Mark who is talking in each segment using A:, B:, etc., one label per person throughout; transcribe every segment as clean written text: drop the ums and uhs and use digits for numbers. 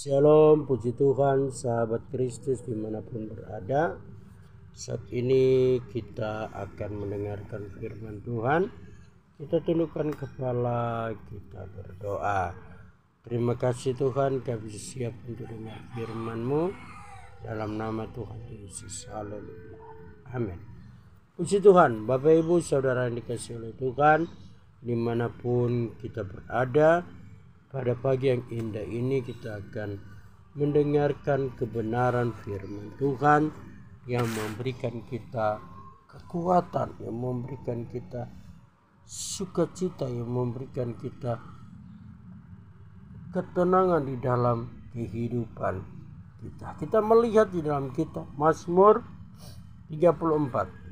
A: Shalom, puji Tuhan, sahabat Kristus dimanapun berada. Saat ini kita akan mendengarkan firman Tuhan. Kita tundukkan kepala, kita berdoa. Terima kasih Tuhan, kami siap untuk dengar firman-Mu. Dalam nama Tuhan Yesus, haleluya, amin. Puji Tuhan, Bapak Ibu Saudara yang dikasihi oleh Tuhan, dimanapun kita berada. Pada pagi yang indah ini kita akan mendengarkan kebenaran firman Tuhan yang memberikan kita kekuatan, yang memberikan kita sukacita, yang memberikan kita ketenangan di dalam kehidupan kita. Kita melihat di dalam kita Mazmur 34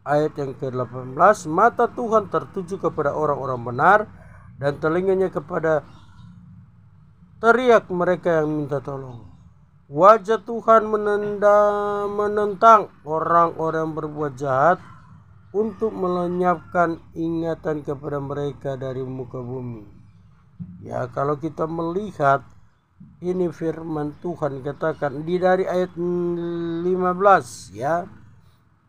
A: ayat yang ke-18, mata Tuhan tertuju kepada orang-orang benar dan telinganya kepada teriak mereka yang minta tolong. Wajah Tuhan menentang orang-orang yang berbuat jahat untuk melenyapkan ingatan kepada mereka dari muka bumi. Ya, kalau kita melihat ini firman Tuhan katakan dari ayat 15 ya.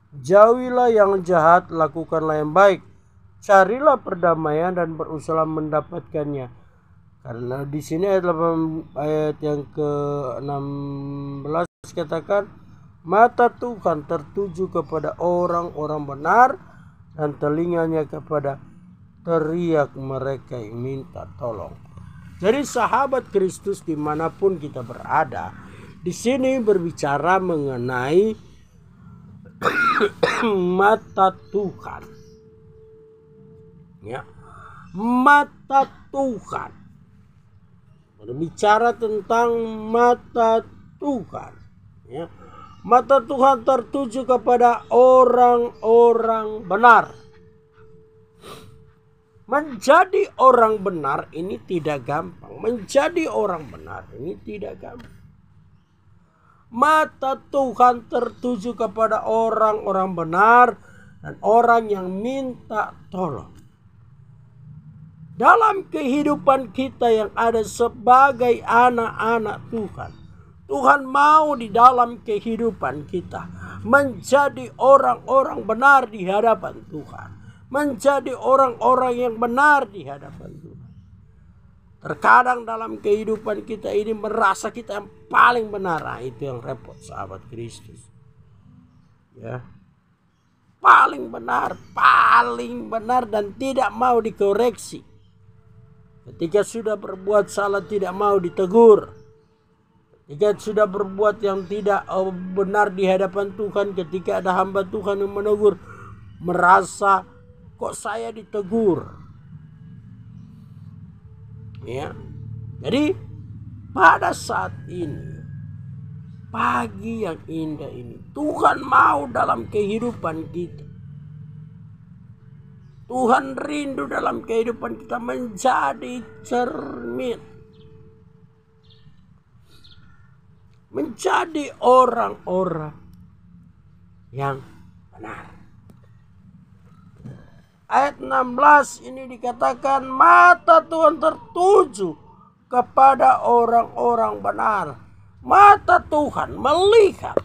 A: Jauhilah yang jahat, lakukanlah yang baik. Carilah perdamaian dan berusaha mendapatkannya. Karena di sini ayat yang ke-16 katakan, mata Tuhan tertuju kepada orang-orang benar dan telinganya kepada teriak mereka yang minta tolong. Jadi sahabat Kristus dimanapun kita berada, di sini berbicara mengenai mata Tuhan, ya, mata Tuhan, berbicara tentang mata Tuhan, ya. Mata Tuhan tertuju kepada orang-orang benar. Menjadi orang benar ini tidak gampang. Menjadi orang benar ini tidak gampang. Mata Tuhan tertuju kepada orang-orang benar dan orang yang minta tolong. Dalam kehidupan kita yang ada sebagai anak-anak Tuhan, Tuhan mau di dalam kehidupan kita menjadi orang-orang benar di hadapan Tuhan. Menjadi orang-orang yang benar di hadapan Tuhan. Terkadang dalam kehidupan kita ini merasa kita yang paling benar. Nah, itu yang repot sahabat Kristus. Ya. Paling benar dan tidak mau dikoreksi. Ketika sudah berbuat salah tidak mau ditegur. Ketika sudah berbuat yang tidak benar di hadapan Tuhan, ketika ada hamba Tuhan yang menegur, merasa kok saya ditegur. Ya. Jadi pada saat ini, pagi yang indah ini, Tuhan mau dalam kehidupan kita. Tuhan rindu dalam kehidupan kita menjadi cermin. Menjadi orang-orang yang benar. Ayat 16 ini dikatakan mata Tuhan tertuju kepada orang-orang benar. Mata Tuhan melihat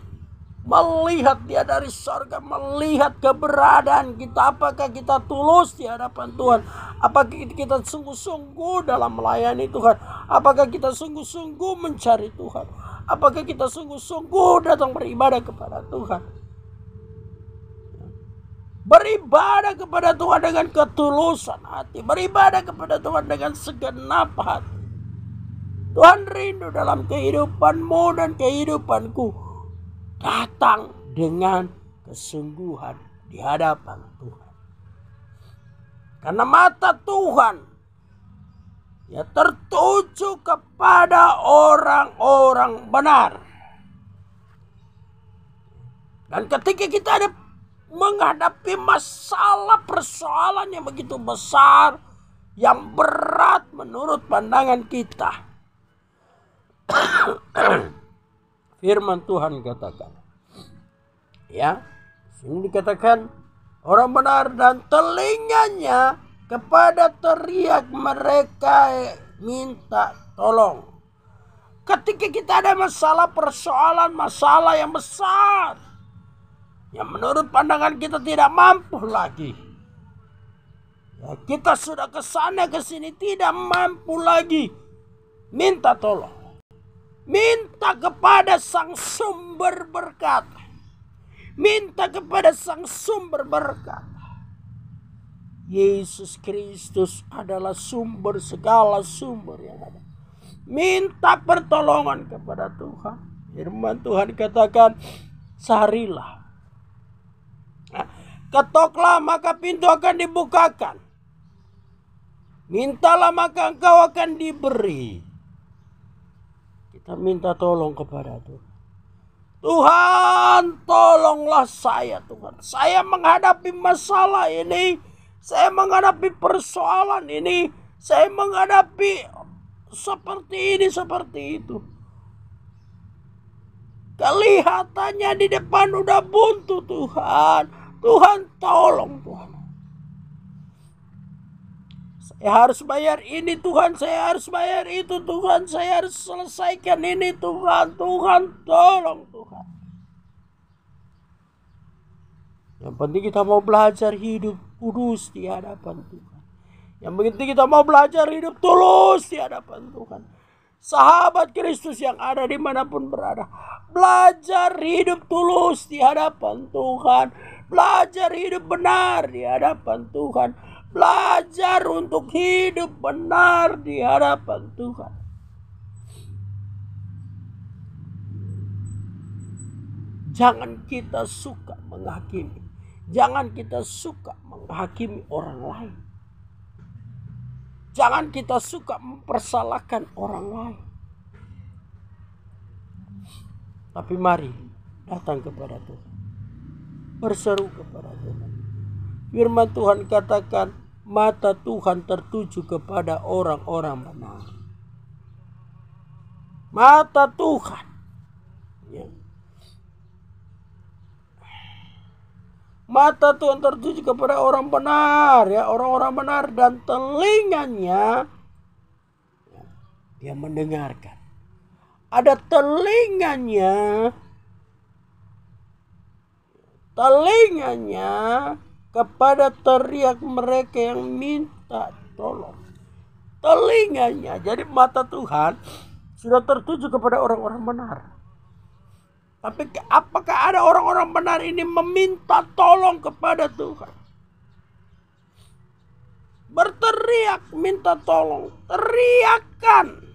A: dia dari sorga, melihat keberadaan kita. Apakah kita tulus di hadapan Tuhan? Apakah kita sungguh-sungguh dalam melayani Tuhan? Apakah kita sungguh-sungguh mencari Tuhan? Apakah kita sungguh-sungguh datang beribadah kepada Tuhan? Beribadah kepada Tuhan dengan ketulusan hati. Beribadah kepada Tuhan dengan segenap hati. Tuhan rindu dalam kehidupanmu dan kehidupanku. Datang dengan kesungguhan di hadapan Tuhan. Karena mata Tuhan ya tertuju kepada orang-orang benar. Dan ketika kita ada menghadapi masalah persoalan yang begitu besar, yang berat menurut pandangan kita, firman Tuhan katakan, ya, sini dikatakan orang benar dan telinganya kepada teriak mereka minta tolong. Ketika kita ada masalah, persoalan, masalah yang besar, yang menurut pandangan kita tidak mampu lagi. Ya, kita sudah kesana kesini tidak mampu lagi. Minta tolong. Minta kepada Sang Sumber berkat. Minta kepada Sang Sumber berkat. Yesus Kristus adalah sumber segala sumber yang ada. Minta pertolongan kepada Tuhan. Firman Tuhan katakan, carilah. Nah, ketoklah maka pintu akan dibukakan. Mintalah maka engkau akan diberi. Kita minta tolong kepada Tuhan. Tuhan, tolonglah saya Tuhan. Saya menghadapi masalah ini. Saya menghadapi persoalan ini. Saya menghadapi seperti ini, seperti itu. Kelihatannya di depan udah buntu Tuhan. Tuhan tolong Tuhan. Saya harus bayar ini Tuhan. Saya harus bayar itu Tuhan. Saya harus selesaikan ini Tuhan. Tuhan tolong Tuhan. Yang penting kita mau belajar hidup kudus di hadapan Tuhan. Yang penting kita mau belajar hidup tulus di hadapan Tuhan. Sahabat Kristus yang ada dimanapun berada, belajar hidup tulus di hadapan Tuhan. Belajar hidup benar di hadapan Tuhan. Belajar untuk hidup benar di hadapan Tuhan. Jangan kita suka menghakimi. Jangan kita suka menghakimi orang lain. Jangan kita suka mempersalahkan orang lain. Tapi mari datang kepada Tuhan. Berseru kepada Tuhan. Firman Tuhan katakan, mata Tuhan tertuju kepada orang-orang benar. Mata Tuhan. Ya. Mata Tuhan tertuju kepada orang benar, ya, orang-orang benar, dan telinganya ya, dia mendengarkan. Ada telinganya kepada teriak mereka yang minta tolong. Telinganya, jadi mata Tuhan sudah tertuju kepada orang-orang benar. Tapi apakah ada orang-orang benar ini meminta tolong kepada Tuhan? Berteriak minta tolong. Teriakan.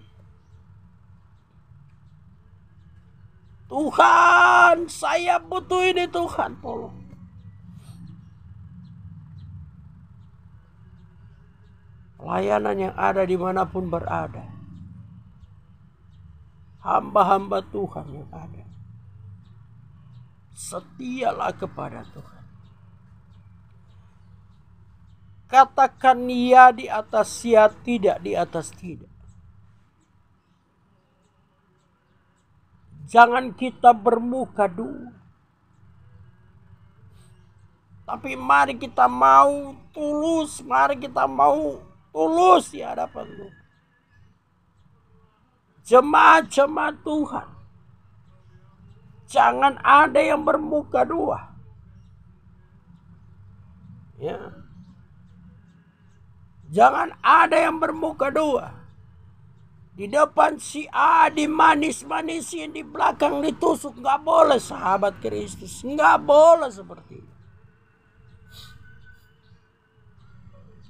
A: Tuhan, saya butuh ini Tuhan, tolong. Pelayanan yang ada dimanapun berada. Hamba-hamba Tuhan yang ada. Setialah kepada Tuhan. Katakan ya di atas ya, tidak di atas tidak. Jangan kita bermuka dua. Tapi mari kita mau tulus. Mari kita mau tulus di hadapan Tuhan. Jemaat-jemaat Tuhan. Jangan ada yang bermuka dua. Ya. Jangan ada yang bermuka dua. Di depan si A dimanis-manisin, di belakang ditusuk. Nggak boleh sahabat Kristus. Nggak boleh seperti itu.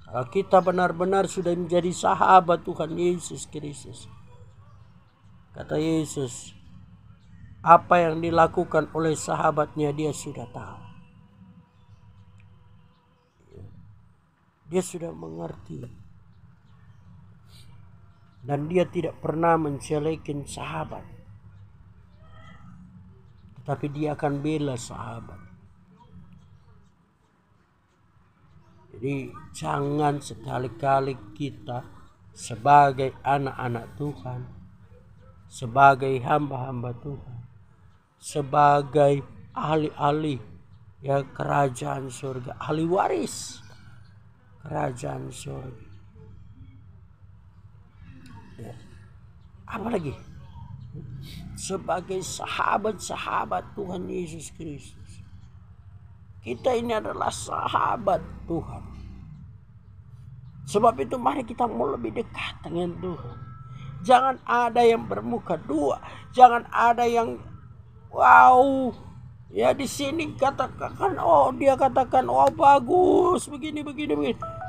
A: Kalau kita benar-benar sudah menjadi sahabat Tuhan Yesus Kristus. Kata Yesus, apa yang dilakukan oleh sahabatnya dia sudah tahu. Dia sudah mengerti. Dan dia tidak pernah menjelekin sahabat. Tetapi dia akan bela sahabat. Jadi jangan sekali-kali kita sebagai anak-anak Tuhan, sebagai hamba-hamba Tuhan, sebagai ahli-ahli ya kerajaan surga, ahli waris kerajaan surga, Ya. Apalagi sebagai sahabat-sahabat Tuhan Yesus Kristus. Kita ini adalah sahabat Tuhan. Sebab itu mari kita mau lebih dekat dengan Tuhan. Jangan ada yang bermuka dua. Jangan ada yang wow. Ya di sini katakan dia katakan bagus begini.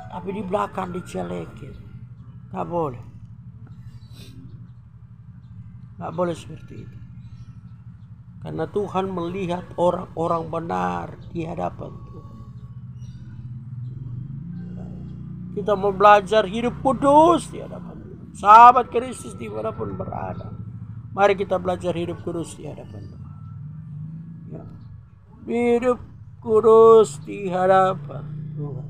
A: Tapi di belakang dicelekin. Gak boleh. Gak boleh seperti itu. Karena Tuhan melihat orang-orang benar di hadapan Tuhan. Kita mau belajar hidup kudus di hadapan Tuhan. Sahabat Kristus dimanapun berada. Mari kita belajar hidup kudus di hadapan Tuhan. Ya. Hidup kudus di hadapan Tuhan.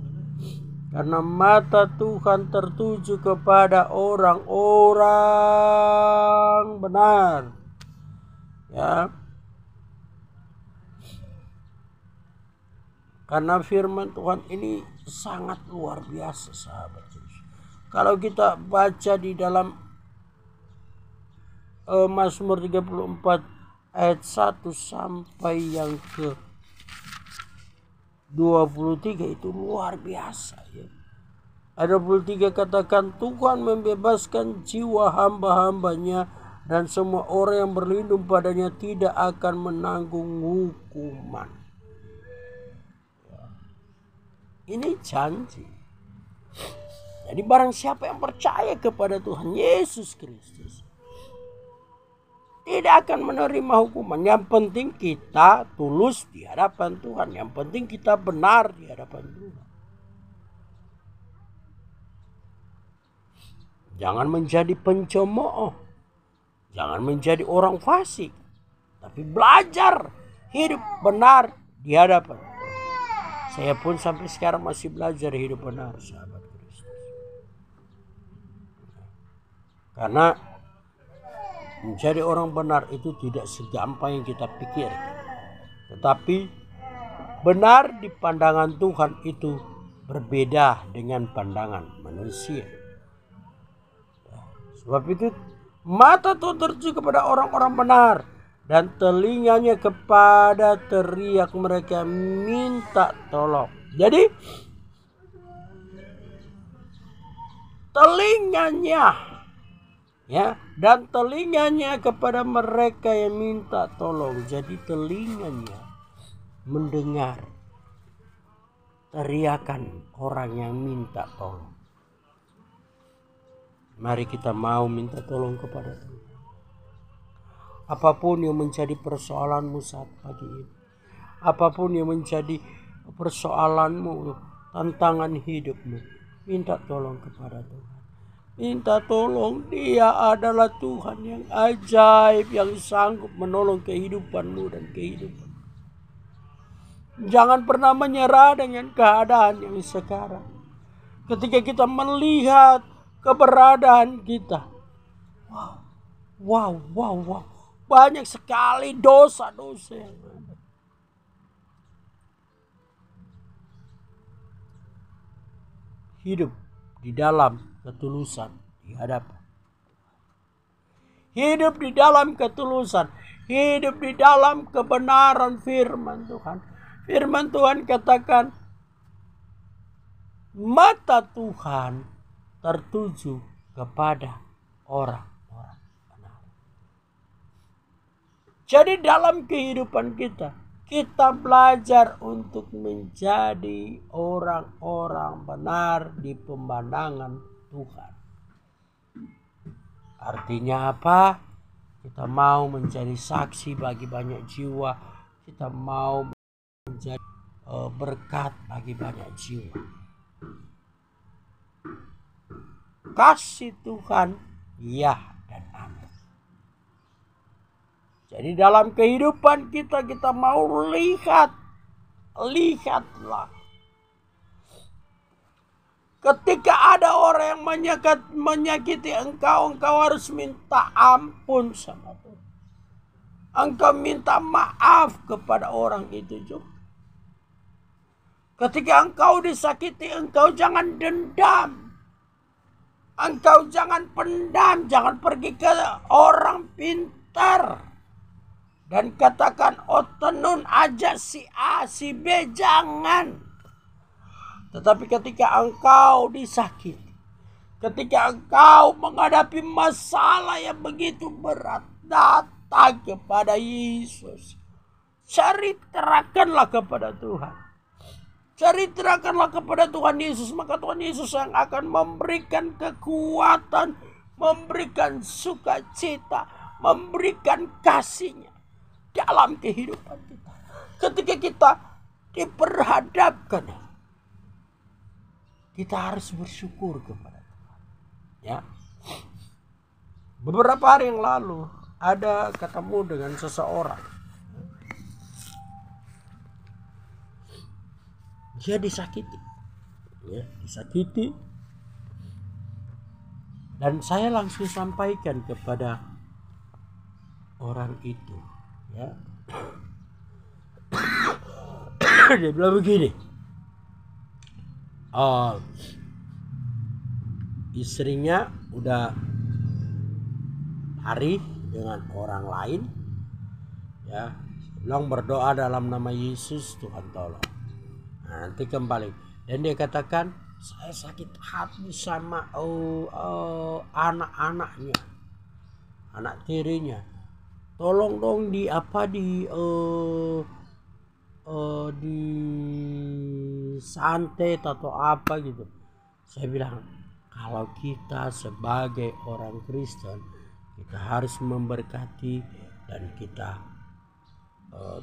A: Karena mata Tuhan tertuju kepada orang-orang benar. Ya. Karena firman Tuhan ini sangat luar biasa, sahabat. Kalau kita baca di dalam Mazmur 34 ayat 1 sampai yang ke 23 itu luar biasa ya. Ayat 23 katakan Tuhan membebaskan jiwa hamba-hambanya dan semua orang yang berlindung padanya tidak akan menanggung hukuman. Ya. Ini janji. Jadi barang siapa yang percaya kepada Tuhan Yesus Kristus tidak akan menerima hukuman. Yang penting kita tulus di hadapan Tuhan. Yang penting kita benar di hadapan Tuhan. Jangan menjadi pencemooh. Jangan menjadi orang fasik. Tapi belajar hidup benar di hadapan Tuhan. Saya pun sampai sekarang masih belajar hidup benar, sahabat Kristus. Karena menjadi orang benar itu tidak segampang yang kita pikir. Tetapi benar di pandangan Tuhan itu berbeda dengan pandangan manusia. Sebab itu mata Tuhan tertuju kepada orang-orang benar. Dan telinganya kepada teriak mereka minta tolong. Jadi telinganya ya, dan telinganya kepada mereka yang minta tolong. Jadi telinganya mendengar teriakan orang yang minta tolong. Mari kita mau minta tolong kepada Tuhan. Apapun yang menjadi persoalanmu saat pagi ini, apapun yang menjadi persoalanmu, tantangan hidupmu, minta tolong kepada Tuhan. Minta tolong, Dia adalah Tuhan yang ajaib, yang sanggup menolong kehidupanmu dan kehidupan. Jangan pernah menyerah dengan keadaan yang sekarang. Ketika kita melihat keberadaan kita, wow, banyak sekali dosa-dosa yang ada. Hidup di dalam ketulusan di hadapan. Hidup di dalam ketulusan. Hidup di dalam kebenaran firman Tuhan. Firman Tuhan katakan, mata Tuhan tertuju kepada orang-orang benar. Jadi dalam kehidupan kita, kita belajar untuk menjadi orang-orang benar di pemandangan Tuhan. Artinya apa? Kita mau menjadi saksi bagi banyak jiwa. Kita mau menjadi berkat bagi banyak jiwa. Kasih Tuhan, ya dan amin. Jadi dalam kehidupan kita mau lihatlah. Ketika ada orang yang menyakiti engkau harus minta ampun sama Tuhan. Engkau minta maaf kepada orang itu juga. Ketika engkau disakiti, engkau jangan dendam. Engkau jangan pendam, jangan pergi ke orang pintar dan katakan, oh tenun aja si A, si B, jangan. Tetapi ketika engkau disakiti, ketika engkau menghadapi masalah yang begitu berat, datang kepada Yesus. Ceritakanlah kepada Tuhan. Ceritakanlah kepada Tuhan Yesus, maka Tuhan Yesus yang akan memberikan kekuatan, memberikan sukacita, memberikan kasih-Nya dalam kehidupan kita. Ketika kita diperhadapkan, kita harus bersyukur kepada Tuhan. Ya. Beberapa hari yang lalu ada ketemu dengan seseorang. Dia disakiti, ya, disakiti, dan saya langsung sampaikan kepada orang itu, ya. Dia bilang begini, istrinya udah lari dengan orang lain, ya. Bilang berdoa dalam nama Yesus, Tuhan tolong. Nanti kembali, dan dia katakan, saya sakit hati sama anak-anaknya, anak tirinya. Tolong dong di santet atau apa gitu. Saya bilang, kalau kita sebagai orang Kristen, kita harus memberkati dan kita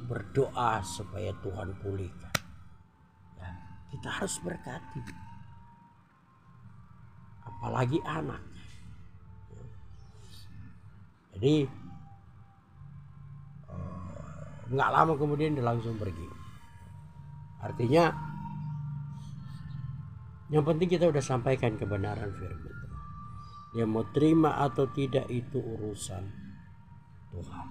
A: berdoa supaya Tuhan pulihkan. Kita harus berkati, apalagi anak. Jadi nggak lama kemudian dia langsung pergi. Artinya yang penting kita udah sampaikan kebenaran firman Tuhan. Dia mau terima atau tidak itu urusan Tuhan,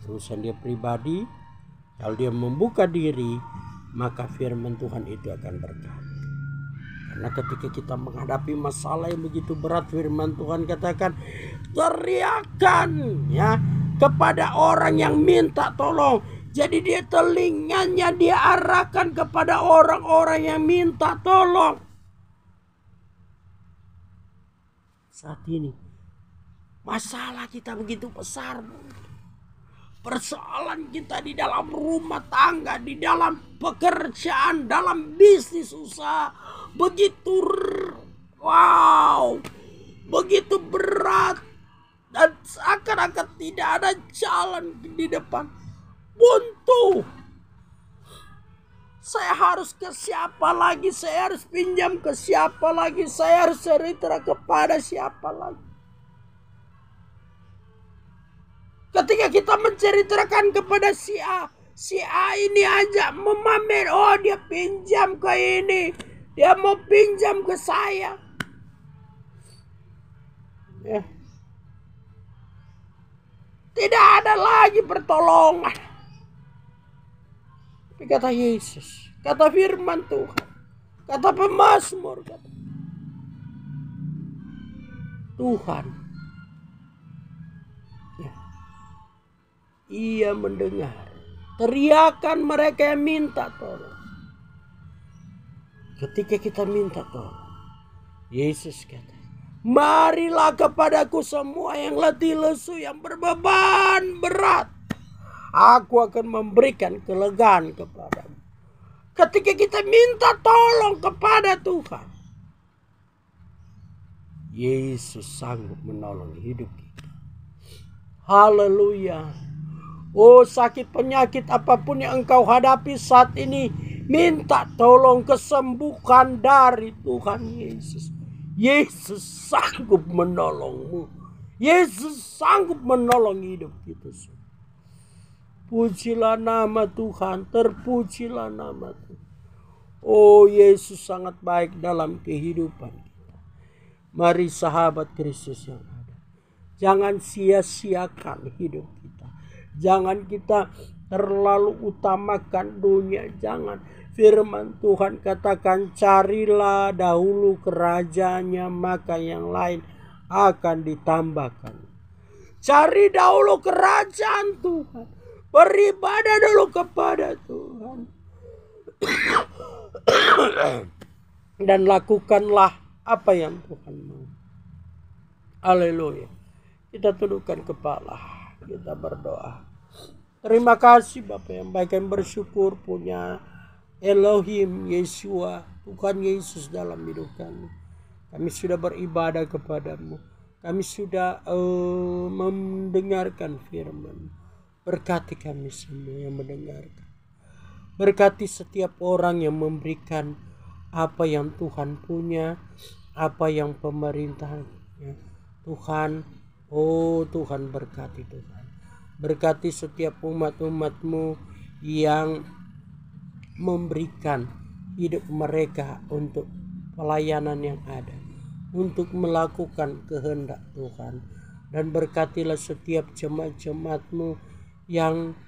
A: urusan dia pribadi. Kalau dia membuka diri, maka firman Tuhan itu akan berkah. Karena ketika kita menghadapi masalah yang begitu berat, firman Tuhan katakan, teriakan, ya, kepada orang yang minta tolong. Jadi dia telinganya dia arahkan kepada orang-orang yang minta tolong. Saat ini masalah kita begitu besar. Persoalan kita di dalam rumah tangga, di dalam pekerjaan, dalam bisnis usaha, begitu begitu berat, dan seakan-akan tidak ada jalan di depan. Buntu. Saya harus ke siapa lagi? Saya harus pinjam ke siapa lagi? Saya harus cerita kepada siapa lagi? Ketika kita menceritakan kepada si A ini aja memamer, oh dia pinjam ke ini, dia mau pinjam ke saya. Tidak ada lagi pertolongan. Tapi kata Yesus, kata firman Tuhan, kata pemazmur, kata Tuhan, Ia mendengar teriakan mereka yang minta tolong. Ketika kita minta tolong, Yesus kata, marilah kepadaku semua yang letih lesu, yang berbeban berat. Aku akan memberikan kelegaan kepadamu. Ketika kita minta tolong kepada Tuhan, Yesus sanggup menolong hidup kita. Haleluya. Oh, sakit penyakit apapun yang engkau hadapi saat ini, minta tolong kesembuhan dari Tuhan Yesus. Yesus sanggup menolongmu. Yesus sanggup menolong hidup kita semua. Pujilah nama Tuhan, terpujilah nama Tuhan. Oh, Yesus sangat baik dalam kehidupan kita. Mari sahabat Kristus yang ada, jangan sia-siakan hidup kita. Jangan kita terlalu utamakan dunia. Jangan. Firman Tuhan katakan, carilah dahulu kerajaannya, maka yang lain akan ditambahkan. Cari dahulu kerajaan Tuhan. Beribadah dulu kepada Tuhan. Dan lakukanlah apa yang Tuhan mau. Haleluya. Kita tundukkan kepala. Kita berdoa. Terima kasih Bapak yang baik, yang bersyukur punya Elohim Yeshua, Tuhan Yesus dalam hidup kami. Kami sudah beribadah kepadamu. Kami sudah mendengarkan firman. Berkati kami semua yang mendengarkan. Berkati setiap orang yang memberikan apa yang Tuhan punya, apa yang pemerintahnya. Tuhan, oh Tuhan berkati Tuhan. Berkati setiap umat-umat-Mu yang memberikan hidup mereka untuk pelayanan yang ada, untuk melakukan kehendak Tuhan. Dan berkatilah setiap jemaat-jemaat-Mu yang,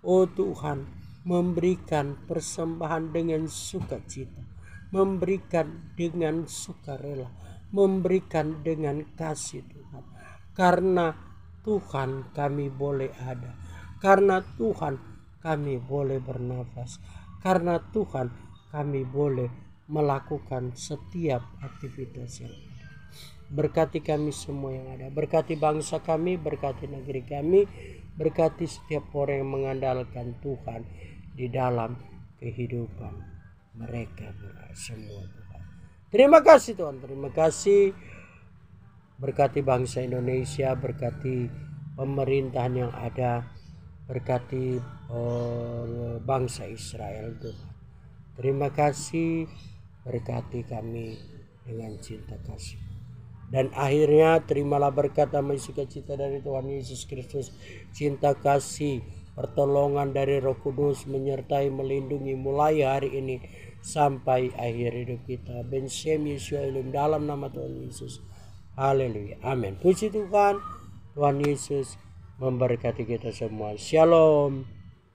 A: oh Tuhan, memberikan persembahan dengan sukacita, memberikan dengan sukarela, memberikan dengan kasih Tuhan. Karena Tuhan kami boleh ada, karena Tuhan kami boleh bernafas, karena Tuhan kami boleh melakukan setiap aktivitas yang ada. Berkati kami semua yang ada, berkati bangsa kami, berkati negeri kami, berkati setiap orang yang mengandalkan Tuhan di dalam kehidupan mereka semua Tuhan. Terima kasih Tuhan, terima kasih. Berkati bangsa Indonesia, berkati pemerintahan yang ada, berkati bangsa Israel Tuhan. Terima kasih, berkati kami dengan cinta kasih. Dan akhirnya terimalah berkat damai sukacita dari Tuhan Yesus Kristus, cinta kasih, pertolongan dari Roh Kudus menyertai melindungi mulai hari ini sampai akhir hidup kita. Ben Shem Yeshua Elohim, dalam nama Tuhan Yesus. Haleluya. Amin. Puji Tuhan. Tuhan Yesus memberkati kita semua. Shalom.